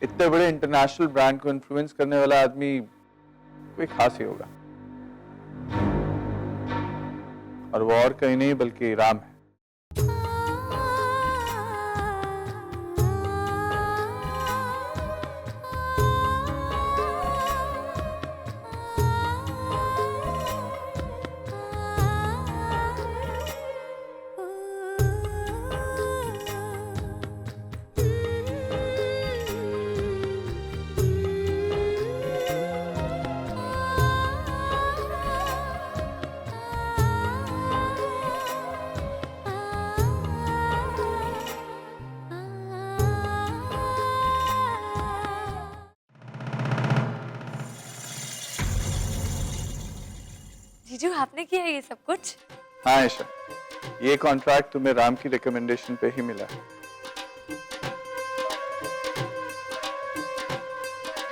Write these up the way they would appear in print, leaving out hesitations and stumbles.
इतने बड़े international brand को इन्फ्लुएंस करने वाला आदमी कोई खास ही होगा, और वो और कहीं नहीं बल्कि राम है। जीजू आपने किया ये सब कुछ? हाँ आयशा, ये कॉन्ट्रैक्ट तुम्हें राम की रिकमेंडेशन पे ही मिला है।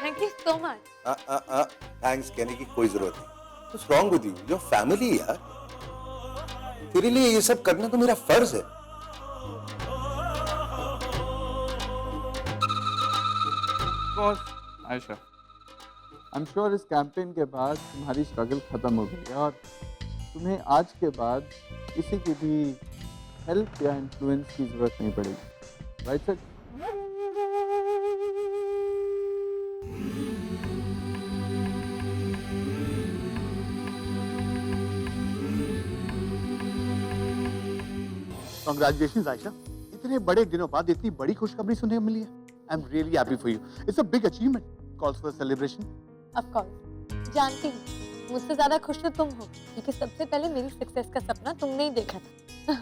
Thank you so much. Thanks कहने की कोई जरूरत नहीं। What's wrong with you? Your family यार। तेरे लिए ये सब करना तो मेरा फर्ज है। आयशा, आई एम श्योर इस कैंपेन के बाद तुम्हारी स्ट्रगल खत्म हो गई है और तुम्हें आज के बाद किसी की भी हेल्प या इन्फ्लुएंस की जरूरत नहीं पड़ेगी, राइट सर? Congratulations, आयशा। इतने बड़े दिनों बाद इतनी बड़ी खुशखबरी सुनने को मिली है। I am really happy for you. It's a big achievement, calls for celebration. Of course, जानती हूँ मुझसे ज्यादा खुश तो तुम हो, क्योंकि सबसे पहले मेरी सक्सेस का सपना तुमने ही देखा था।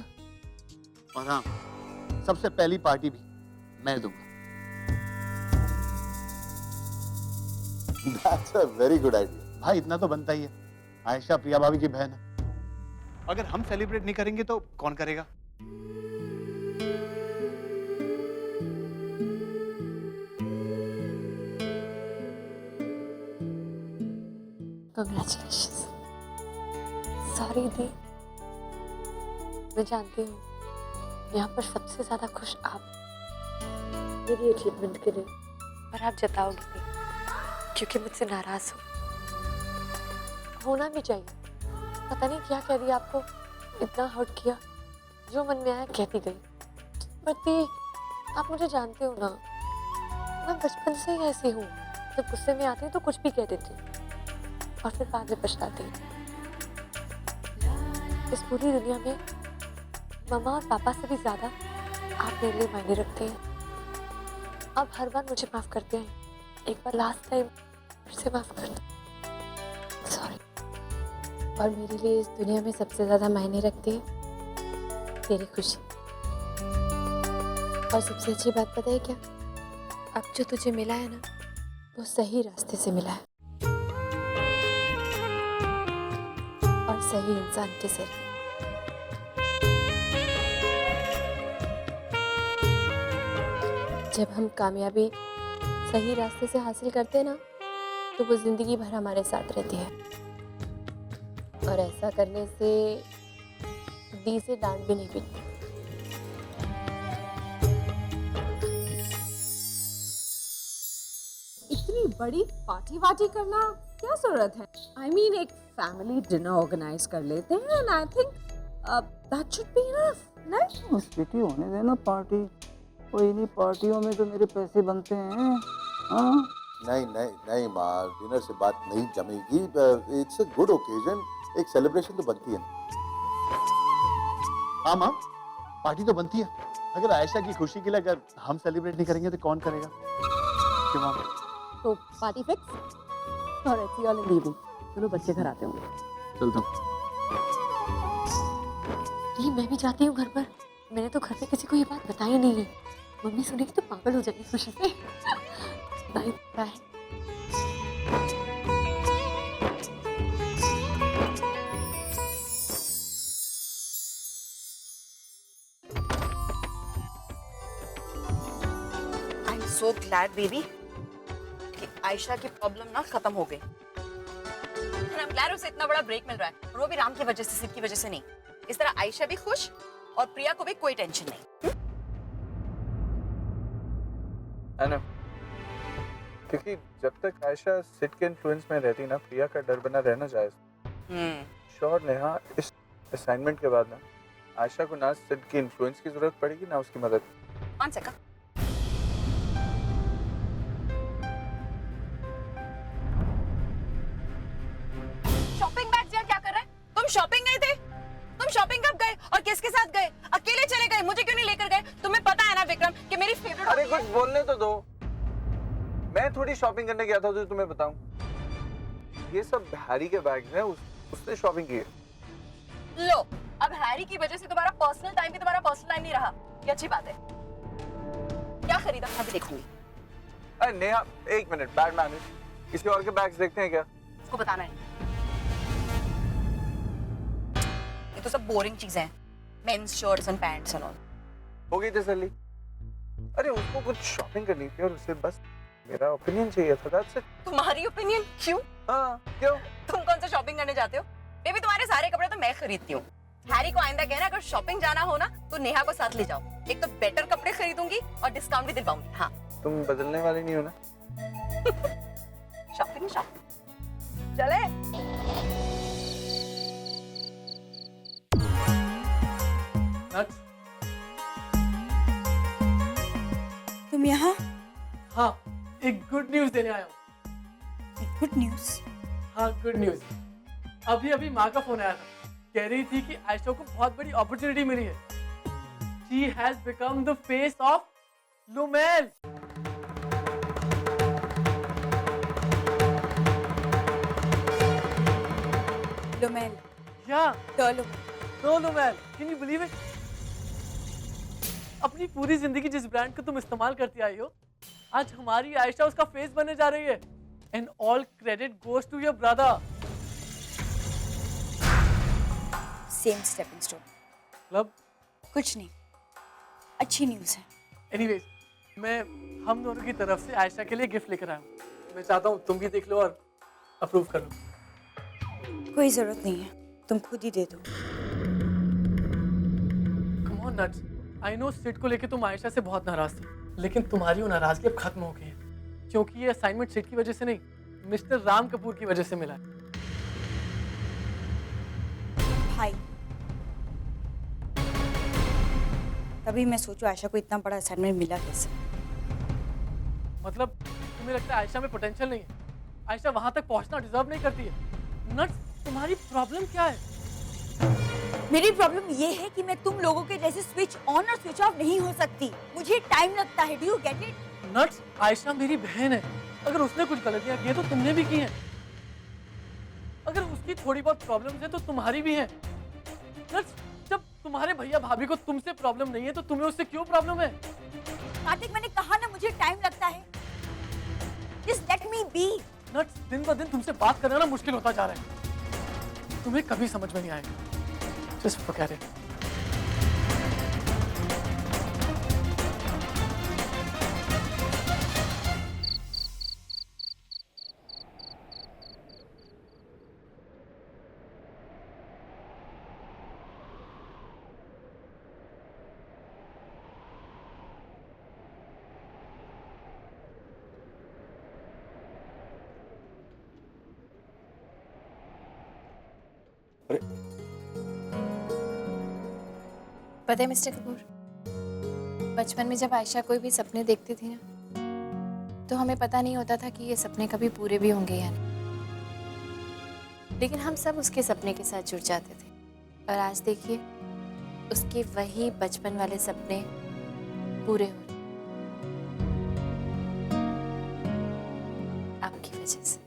और हाँ, सबसे पहली पार्टी भी मैं दूंगा। That's a very good idea. भाई इतना तो बनता ही है। आयशा प्रिया भाभी की बहन है। अगर हम सेलिब्रेट नहीं करेंगे तो कौन करेगा? Congratulations. सॉरी दी, मैं जानती हूँ यहाँ पर सबसे ज्यादा खुश आप मेरी अचीवमेंट के लिए, पर आप जताओगे नहीं क्योंकि मुझसे नाराज हो। होना भी चाहिए। पता नहीं क्या कह दिया आपको, इतना हर्ट किया, जो मन में आया कहती गई। पर दी, आप मुझे जानते हो ना, मैं बचपन से ही ऐसी हूँ। जब गुस्से में आती हूँ तो कुछ भी कह देती हूँ और फिर बाद में पछताती हूँ। इस पूरी दुनिया में मम्मा और पापा से भी ज्यादा आप मेरे लिए मायने रखते हैं। आप हर बार मुझे माफ करते हैं, एक बार लास्ट टाइम फिर से माफ कर दो। सॉरी। और मेरे लिए इस दुनिया में सबसे ज्यादा मायने रखती है तेरी खुशी। और सबसे अच्छी बात पता है क्या? अब जो तुझे मिला है ना, वो सही रास्ते से मिला है और सही इंसान के जरिए। जब हम कामयाबी सही रास्ते से हासिल करते हैं ना, तो वो जिंदगी भर हमारे साथ रहती है। और ऐसा करने से दी से डांट भी नहीं पिटती। इतनी बड़ी पार्टी वार्टी करना क्या जरूरत है? आई मीन एक फैमिली डिनर ऑर्गेनाइज कर लेते हैं and I think that should be enough. नहीं स्वीटी, होने देना पार्टी। कोई नहीं, पार्टियों में तो मेरे पैसे बनते हैं। हाँ नहीं नहीं नहीं माँ, डिनर से बात नहीं जमेगी। इट्स अ गुड ओकेजन, एक सेलिब्रेशन तो बनती है ना। हाँ माँ, पार्टी तो बनती है। अगर आयशा की खुशी के लिए अगर हम सेलिब्रेट नहीं करेंगे तो कौन करेगा? क्यों माँ? तो पार्टी फिक्स और it's all in the evening. चलो बच्चे घर आते होंगे। चलता हूँ। नहीं, मैं भी जाती हूँ घर पर। मैंने तो घर पे किसी को ये बात बताई नहीं है। मम्मी सुनेगी तो पागल हो जाएगी खुशी से। Bye bye. I am so glad baby कि आयशा की प्रॉब्लम ना खत्म हो गई। आई एम ग्लैड उसे इतना बड़ा ब्रेक मिल रहा है, और वो भी राम की वजह से, सिर्फ की वजह से नहीं। इस तरह आयशा भी खुश और प्रिया को भी कोई टेंशन नहीं। है ना? क्योंकि जब तक आयशा सिड के इन्फ्लुएंस में रहती ना, प्रिया का डर बना रहना जायज। श्योर नेहा, इस असाइनमेंट के बाद ना आयशा को ना सिड की इन्फ्लुएंस की जरूरत पड़ेगी ना उसकी मदद। 1 सेकंड। शॉपिंग बैग यार क्या कर रहे हैं? तुम शॉपिंग गए थे? तुम शॉपिंग कब गए और किसके साथ गए? अकेले चले गए, मुझे क्यों नहीं लेकर गए? तुम्हें पता है ना विक्रम कि मेरी फेवरेट। अरे कुछ बोलने तो दो। मैं थोड़ी शॉपिंग करने गया था जो तुम्हें बताऊं। ये सब हैरी के बैग्स हैं, उसने शॉपिंग की है। लो, अब हैरी की वजह से तुम्हारा पर्सनल टाइम भी तुम्हारा पर्सनल टाइम नहीं रहा। ये अच्छी बात है। क्या खरीदा अभी देखूंगी। अरे नेहा, एक मिनट, बैड मैनेज। किसी और के बैग्स देखते हैं क्या? उसको बताना है। ये तो सब बोरिंग चीजें हैं, men's shirts and pants and all. हो गई तसल्ली? अरे उसको कुछ शॉपिंग करनी थी और उसे बस मेरा ओपिनियन चाहिए था। That's it. तुम्हारी ओपिनियन? क्यों? हाँ, क्यों? तुम कौन सा शॉपिंग करने जाते हो? बेबी तुम्हारे सारे कपड़े तो मैं खरीदती हूँ। हैरी को आइंदा कहना अगर शॉपिंग जाना हो ना तो नेहा को साथ ले जाओ। एक तो बेटर कपड़े खरीदूंगी और डिस्काउंट भी दिलवाऊंगी। हाँ। तुम बदलने वाली नहीं हो ना? शॉपिंग शॉपिंग चले। तुम यहाँ? हाँ, एक गुड न्यूज देने आया हूँ। Good news? हाँ, गुड न्यूज। अभी अभी माँ का फोन आया था, कह रही थी कि आयशा को बहुत बड़ी अपॉर्चुनिटी मिली है। She has become the face of Lumel. Lumel. Yeah, The Lumel. no Lumel. Can you believe it? अपनी पूरी जिंदगी जिस ब्रांड को तुम इस्तेमाल करती आई हो, आज हमारी आयशा उसका फेस बनने जा रही है। And all credit goes to your brother. Same stepping stone. मतलब कुछ नहीं, अच्छी न्यूज है। एनीवेज, मैं हम दोनों की तरफ से आयशा के लिए गिफ्ट लेकर आया हूँ। मैं चाहता हूँ तुम भी देख लो और अप्रूव कर लो। कोई जरूरत नहीं है, तुम खुद ही दे दो। Come on nuts, I know Sid को लेके तुम आयशा से बहुत नाराज थी, लेकिन तुम्हारी वो नाराजगी अब खत्म हो गई है, क्योंकि ये असाइनमेंट सिड की वजह से नहीं, मिस्टर राम कपूर की वजह से मिला है। भाई, तभी मैं सोचूं आयशा को इतना बड़ा असाइनमेंट मिला कैसे। मतलब तुम्हें लगता है आयशा में पोटेंशियल नहीं है? आयशा वहां तक पहुंचना डिजर्व नहीं करती है? नट्स, तुम्हारी प्रॉब्लम क्या है? मेरी प्रॉब्लम ये है कि मैं तुम लोगों के जैसे स्विच ऑन और स्विच ऑफ नहीं हो सकती। मुझे टाइम लगता है। Do you get it? Nuts, Ayesha मेरी बहन है। अगर उसने कुछ गलतियां की है तो तुमने भी की हैं। अगर उसकी थोड़ी बहुत प्रॉब्लम्स है तो तुम्हारी भी है। नट्स, जब तुम्हारे भैया भाभी को तुमसे प्रॉब्लम नहीं है तो तुम्हें उससे क्यों प्रॉब्लम है? कार्तिक, मैंने कहा ना मुझे टाइम लगता है। Just let me be. Nuts, दिन ब दिन तुमसे बात करना ना मुश्किल होता जा रहा है। तुम्हें कभी समझ में नहीं आएगा। Just forget it. अरे पता है मिस्टर कपूर, बचपन में जब आयशा कोई भी सपने देखती थी ना, तो हमें पता नहीं होता था कि ये सपने कभी पूरे भी होंगे या नहीं, लेकिन हम सब उसके सपने के साथ जुड़ जाते थे। और आज देखिए, उसके वही बचपन वाले सपने पूरे हो रहे आपकी वजह से।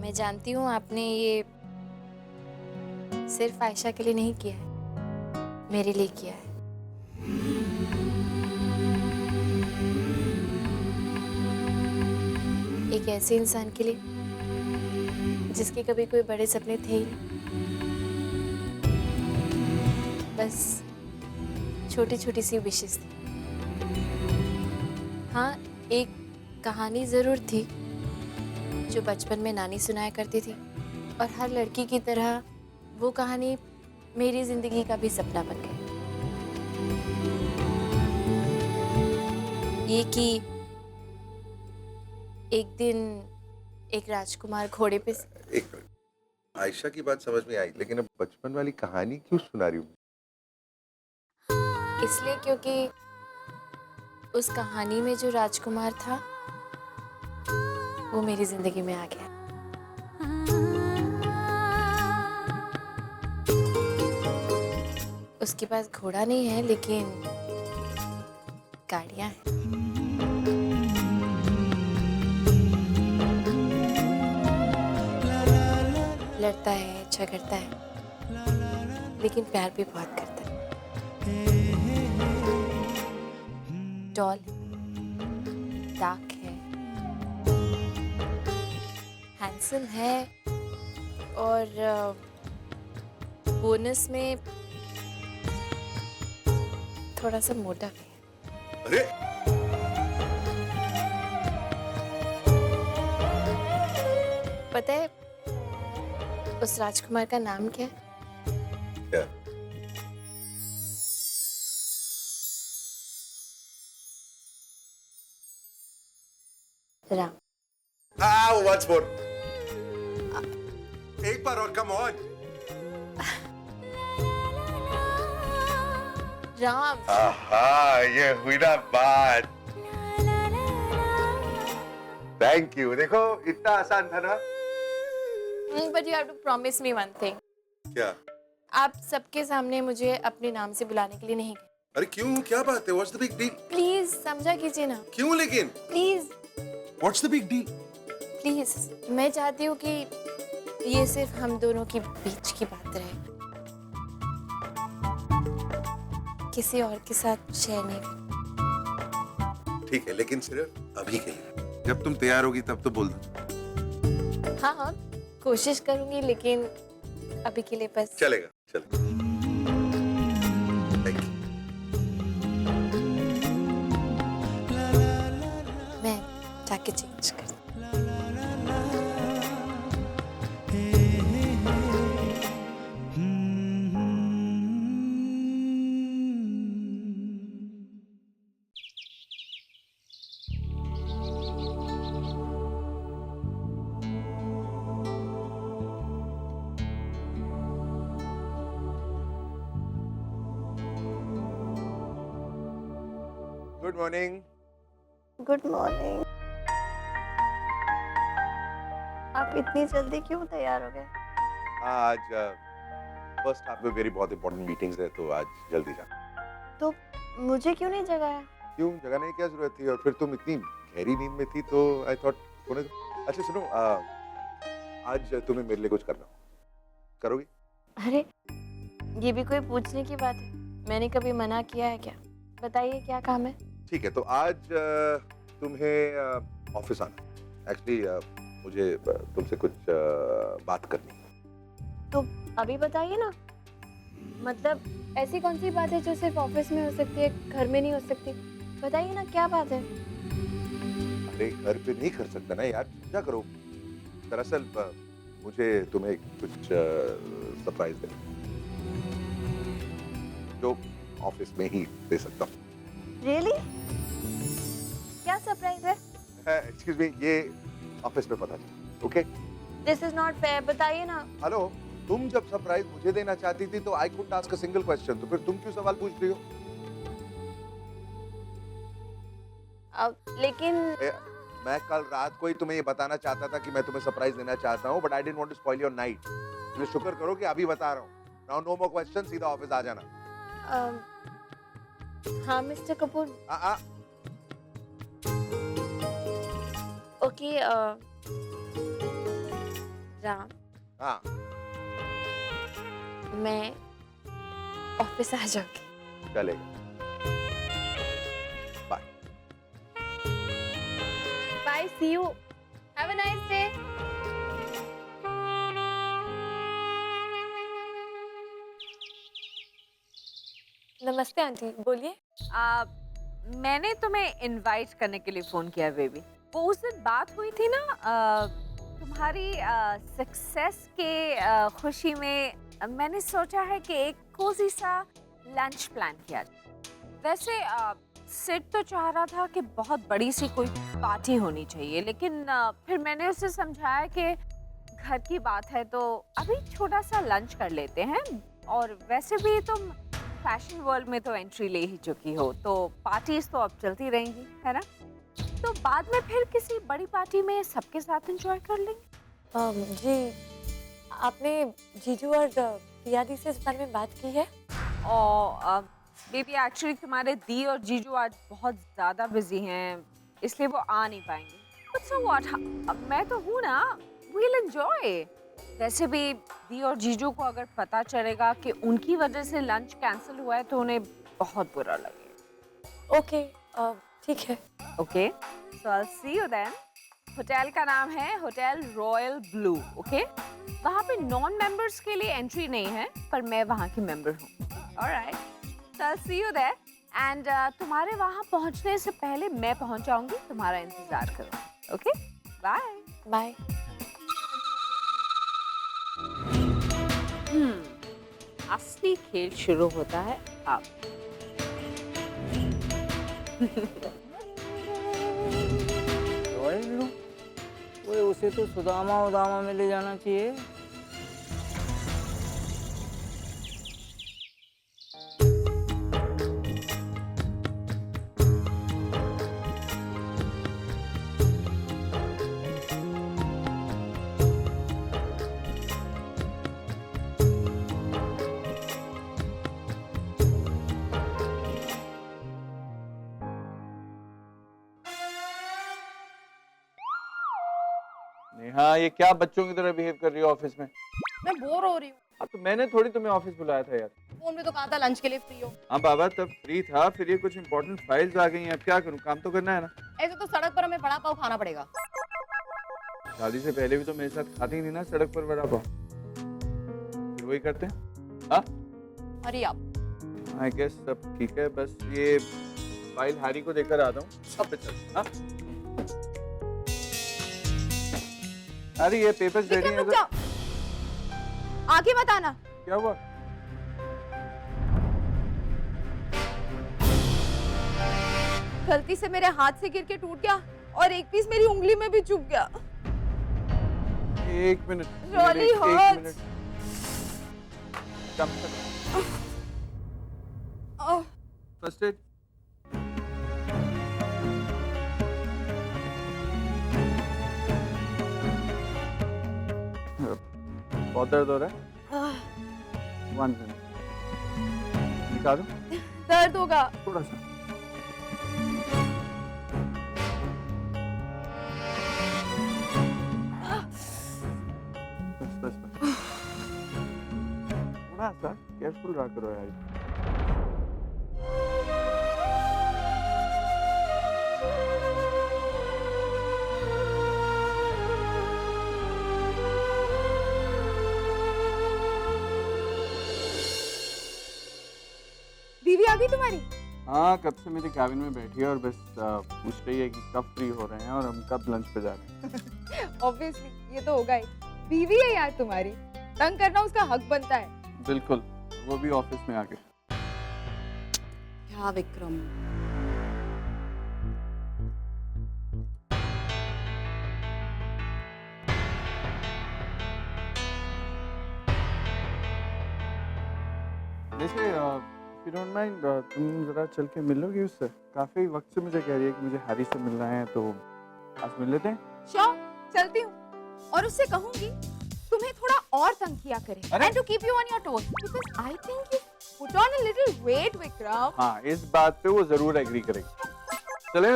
मैं जानती हूँ आपने ये सिर्फ आयशा के लिए नहीं किया है, मेरे लिए किया है। एक ऐसे इंसान के लिए जिसके कभी कोई बड़े सपने थे ही नहीं, बस छोटी छोटी सी विशेष थी। हाँ, एक कहानी जरूर थी जो बचपन में नानी सुनाया करती थी, और हर लड़की की तरह वो कहानी मेरी जिंदगी का भी सपना बन गई। ये कि एक दिन एक राजकुमार घोड़े पे एक मिनट, आयशा की बात समझ में आई, लेकिन अब बचपन वाली कहानी क्यों सुना रही हूँ? इसलिए क्योंकि उस कहानी में जो राजकुमार था वो मेरी जिंदगी में आ गया। उसके पास घोड़ा नहीं है लेकिन गाड़ियां हैं। लड़ता है, झगड़ता है, लेकिन प्यार भी बहुत करता है। डॉल डार्क है, हैंडसम है और बोनस में थोड़ा सा मोटा भी है। अरे पता है उस राजकुमार का नाम क्या है? क्या? राम। once more. एक बार और, कम ऑन। राम। आहा, ये हुई ना बात। Thank you. देखो इतना आसान था ना। But you have to promise me one thing. क्या? आप सबके सामने मुझे अपने नाम से बुलाने के लिए नहीं गए। अरे क्यों, क्या बात है? What's the big deal? Please समझा कीजिए ना। क्यों लेकिन? Please What's the big deal? Please, मैं चाहती हूँ कि ये सिर्फ हम दोनों के बीच की बात रहे, किसी और के साथ शेयर नहीं करना। ठीक है, लेकिन सिर्फ अभी के लिए। जब तुम तैयार होगी तब तो बोल दो। हाँ हाँ, कोशिश करूंगी, लेकिन अभी के लिए बस। चलेगा, चलेगा। Thank you. मैं जाके चेंज कर। Good morning. Good morning. आप इतनी जल्दी क्यों तैयार हो गए? आज फर्स्ट हाफ में मेरी बहुत इंपॉर्टेंट मीटिंग्स है, तो आज जल्दी जाना। तो मुझे क्यों नहीं जगाया? क्यों, जगाने की क्या जरूरत थी? और फिर तुम इतनी गहरी नींद में थी तो आई थॉट होने दो। अच्छा सुनो, आज तुम्हें मेरे लिए कुछ करना हो, करोगी? अरे ये भी कोई पूछने की बात है? मैंने कभी मना किया है क्या? बताइए क्या काम है? ठीक है, तो आज तुम्हें ऑफिस आना। एक्चुअली मुझे तुमसे कुछ बात करनी है। तो अभी बताइए ना। मतलब ऐसी कौन सी बात है जो सिर्फ ऑफिस में हो सकती है, घर में नहीं हो सकती? बताइए ना क्या बात है। अरे घर पे नहीं कर सकता ना यार, क्या करो। दरअसल मुझे तुम्हें कुछ सरप्राइज देना, जो ऑफिस में ही दे सकता हूँ। रियली? क्या सरप्राइज है? एक्सक्यूज मी, ये ऑफिस में पता चला। Okay, this is not fair, बताइए ना। हेलो, तुम जब सरप्राइज मुझे देना चाहती थी तो I couldn't ask a single question, तो फिर तुम क्यों सवाल पूछ रही हो? लेकिन मैं कल रात को ही तुम्हें ये बताना चाहता था कि मैं तुम्हें सरप्राइज देना चाहता हूँ, but I didn't want to spoil your night. तो शुक्र करो कि अभी बता रहा हूँ। नाउ नो मोर क्वेश्चन, सीधा ऑफिस आ जाना। हाँ मिस्टर कपूर। ओके राम, हाँ, मैं ऑफिस आ जाऊंगी। चलेगा। Bye. Bye, see you, have a nice day. नमस्ते आंटी, बोलिए। मैंने तुम्हें इनवाइट करने के लिए फोन किया बेबी। वो उस दिन बात हुई थी ना, तुम्हारी सक्सेस के खुशी में मैंने सोचा है कि एक कोजी सा लंच प्लान किया जाए। वैसे सिड तो चाह रहा था कि बहुत बड़ी सी कोई पार्टी होनी चाहिए, लेकिन फिर मैंने उसे समझाया कि घर की बात है तो अभी छोटा सा लंच कर लेते हैं, और वैसे भी तुम फैशन वर्ल्ड में तो एंट्री ले ही चुकी हो, तो पार्टीज तो अब चलती रहेंगी, है ना? तो बाद में फिर किसी बड़ी पार्टी में सबके साथ एंजॉय कर लेंगे। जी, आपने जीजू और प्रिया दी से इस बारे में बात की है? और बेबी एक्चुअली तुम्हारे दी और जीजू आज बहुत ज़्यादा बिजी हैं, इसलिए वो आ नहीं पाएंगे। But so what? अब मैं तो हूँ ना, we'll enjoy। वैसे भी दी और जीजू को अगर पता चलेगा कि उनकी वजह से लंच कैंसिल हुआ है तो उन्हें बहुत बुरा लगेगा। ओके, ठीक है। Okay, so I'll see you then। Hotel का नाम है होटल रॉयल ब्लू, ओके? वहाँ पे नॉन मेंबर्स के लिए एंट्री नहीं है, पर मैं वहाँ की मेंबर हूँ। Alright, so I'll see you there and तुम्हारे वहाँ पहुँचने से पहले मैं पहुँच जाऊँगी, तुम्हारा इंतजार करूँगी। Okay, bye bye. असली खेल शुरू होता है अब। Royal blue? ओए, उसे तो सुदामा उदामा में ले जाना चाहिए। नेहा, ये क्या बच्चों की तरह बिहेव कर रही हो ऑफिस में? मैं बोर हो रही हूँ। अब तो मैंने थोड़ी तुम्हें ऑफिस बुलाया था यार। फोन में तो कहा था लंच के लिए फ्री हो। हाँ बाबा, तब फ्री था, फिर ये कुछ इंपॉर्टेंट फाइल्स आ गई हैं, अब क्या करूँ, काम तो करना है ना। ऐसे तो सड़क पर हमें बड़ा पाव खाना पड़ेगा। शादी से पहले भी तो मेरे साथ खाती नहीं ना सड़क पर वड़ा पाव, फिर वही करते हैं। हाँ, अरे आप आई गेस सब ठीक है, बस ये फाइल हैरी को देकर आता हूँ, अब पे चल। हाँ अरे ये पेपर्स रेडी हैं। रुक जाओ, आगे मत आना। क्या हुआ? गलती से मेरे हाथ से गिर के टूट गया और एक पीस मेरी उंगली में भी चुभ गया। एक मिनट, Really एक hurts। मिनट, कम से फर्स्ट एड। बहुत दर्द हो रहा है? वन मिनट, निकालो दर्द होगा। थोड़ा सा। बस बस बस, थोड़ा सा केयरफुल रहा करो यार। बीवी आ गई तुम्हारी? हाँ, कब से मेरे कैबिन में बैठी है और बस पूछ रही है कि कब फ्री हो रहे हैं और हम कब लंच पे जा रहे हैं। ऑब्वियसली ये तो होगा ही, बीवी है यार तुम्हारी, तंग करना उसका हक बनता है। बिल्कुल, वो भी ऑफिस में आके। क्या विक्रम, वैसे if you don't mind, तुम जरा चल के मिलोगी उससे? काफी वक्त से मुझे कह रही है कि मुझे हैरी से मिलना है, तो आज मिल लेते हैं। श्योर, चलती हूँ और उससे कहूंगी तुम्हें थोड़ा और तंग किया करे, and to keep you on your toes, because I think you put on a little weight Vikram. हाँ, इस बात पे वो जरूर एग्री करेगी। चले?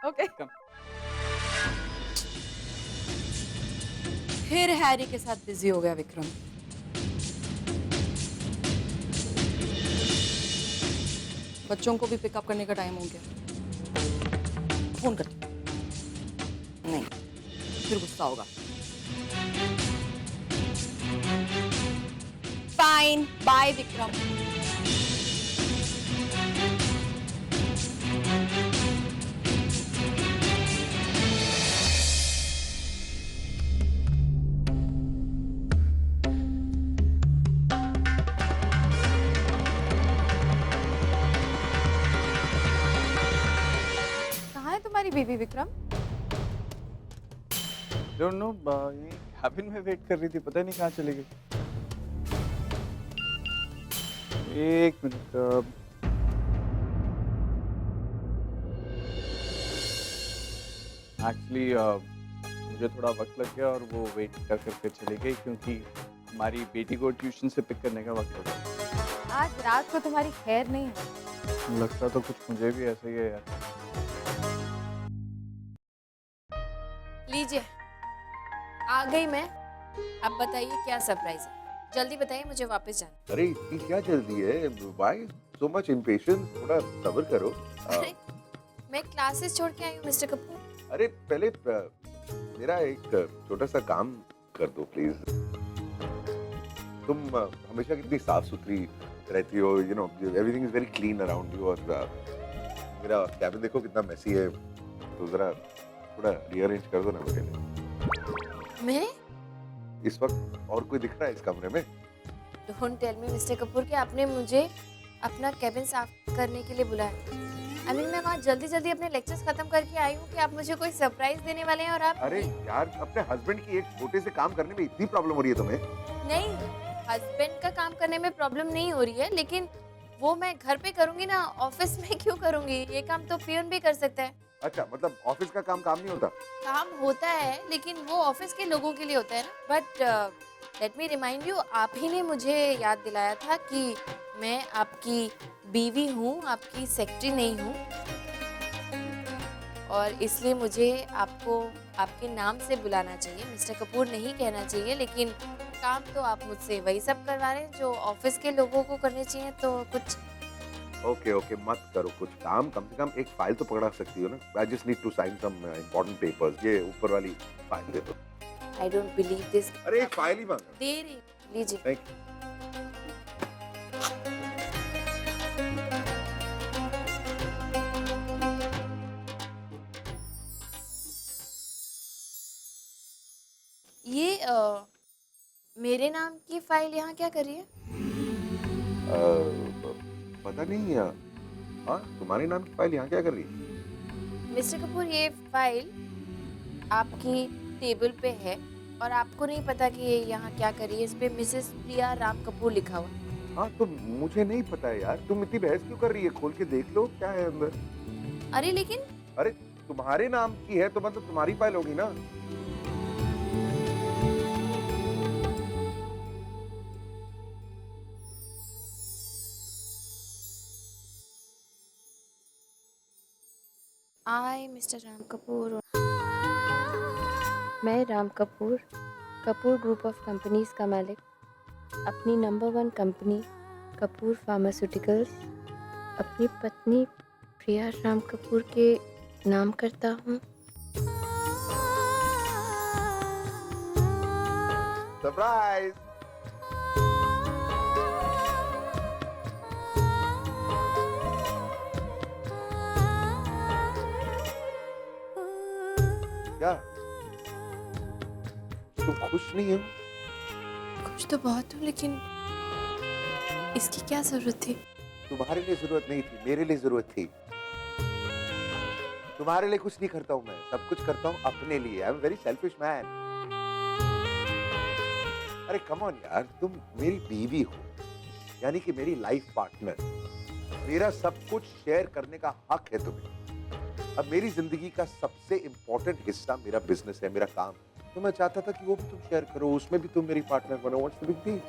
ओके। फिर हैरी के साथ बिजी हो गया विक्रम। बच्चों को भी पिकअप करने का टाइम हो गया। फोन करती हूं। नहीं, फिर गुस्सा होगा। Fine, bye Vikram. तुम्हारी बीवी विक्रम? डोंट नो, ये कैबिन में वेट कर रही थी, पता नहीं कहाँ चली गई। एक मिनट। एक्चुअली मुझे थोड़ा वक्त लग गया और वो वेट कर करके चली गई क्योंकि हमारी बेटी को ट्यूशन से पिक करने का वक्त हो गया। आज रात को तुम्हारी खैर नहीं है। लगता तो कुछ मुझे भी ऐसा ही है यार। लीजिए, आ गई मैं। अब बताइए क्या सरप्राइज है? जल्दी बताइए, मुझे वापस जाना। अरे इतनी क्या जल्दी है? Why so much impatience? थोड़ा सब्र करो। अरे मैं क्लासेस छोड़ के आई हूँ मिस्टर कपूर। अरे पहले मेरा एक छोटा सा काम कर दो प्लीज। तुम हमेशा कितनी साफ सुथरी रहती हो, you know, everything is very clean around you. और मेरा कैबिन देखो कितना मेसी है, तो जरा थोड़ा रीअरेंज कर दो ना मेरे लिए। मैं? इस वक्त और कोई दिख रहा है इस कमरे में? Don't tell me mister Kapoor कि आपने मुझे अपना कैबिन साफ करने के लिए बुलाया। आई मीन मैं वहाँ जल्दी जल्दी अपने लेक्चर्स खत्म करके आई हूँ कि आप मुझे कोई सरप्राइज देने वाले हैं और आप। अरे यार, अपने हस्बैंड की एक छोटे से काम करने में इतनी प्रॉब्लम हो रही है तुम्हें? नहीं, हस्बैंड का काम करने में प्रॉब्लम नहीं हो रही है, लेकिन वो मैं घर पे करूंगी ना, ऑफिस में क्यों करूंगी? ये काम तो पियून भी कर सकता है। अच्छा, मतलब ऑफिस का काम नहीं होता? काम होता है, लेकिन वो ऑफिस के लोगों के लिए होता है ना। But let me remind you, आप ही ने मुझे याद दिलाया था कि मैं आपकी बीवी हूँ, आपकी सेक्रेटरी नहीं हूँ, और इसलिए मुझे आपको आपके नाम से बुलाना चाहिए, मिस्टर कपूर नहीं कहना चाहिए। लेकिन काम तो आप मुझसे वही सब करवा रहे हैं जो ऑफिस के लोगों को करने चाहिए, तो कुछ। ओके ओके, मत करो कुछ काम, कम से कम एक फाइल तो पकड़ा सकती हो ना। I just need to sign some important papers. ये ऊपर वाली फाइल दे दो। I don't believe this. अरे एक फाइल ही मांगा। दे रही, लीजिए। Thank you. ये मेरे नाम की फाइल यहाँ क्या कर रही है? पता नहीं। हाँ, तुम्हारे नाम की फाइल यहाँ क्या कर रही है? मिस्टर कपूर, ये फाइल आपकी टेबल पे है और आपको नहीं पता कि ये यहाँ क्या कर रही है। इस पे मिसेस प्रिया राम कपूर लिखा हुआ है। हाँ, तो मुझे नहीं पता है यार। तुम इतनी बहस क्यों कर रही है? खोल के देख लो क्या है अंदर। अरे लेकिन अरे तुम्हारे नाम की है तो मतलब तुम्हारी फाइल होगी ना। आई मिस्टर राम कपूर। मैं Ram Kapoor, Kapoor group of companies का मालिक, अपनी नंबर 1 कंपनी कपूर फार्मास्यूटिकल्स अपनी पत्नी प्रिया राम कपूर के नाम करता हूँ। सरप्राइज! क्या तुम खुश नहीं हो? खुश तो बहुत हूँ, लेकिन इसकी क्या जरूरत थी? तुम्हारे लिए जरूरत नहीं थी, मेरे लिए जरूरत थी। तुम्हारे लिए कुछ नहीं करता हूँ मैं, सब कुछ करता हूँ अपने लिए। I am very selfish man. अरे कम ऑन यार, तुम मेरी बीवी हो, यानी कि मेरी लाइफ पार्टनर। मेरा सब कुछ शेयर करने का हक है तुम्हें। अब मेरी जिंदगी का सबसे इंपॉर्टेंट हिस्सा मेरा बिजनेस है, मेरा काम। तो मैं चाहता था कि वो भी तुम शेयर करो, उसमें भी तुम मेरी पार्टनर बनो। What's the big deal?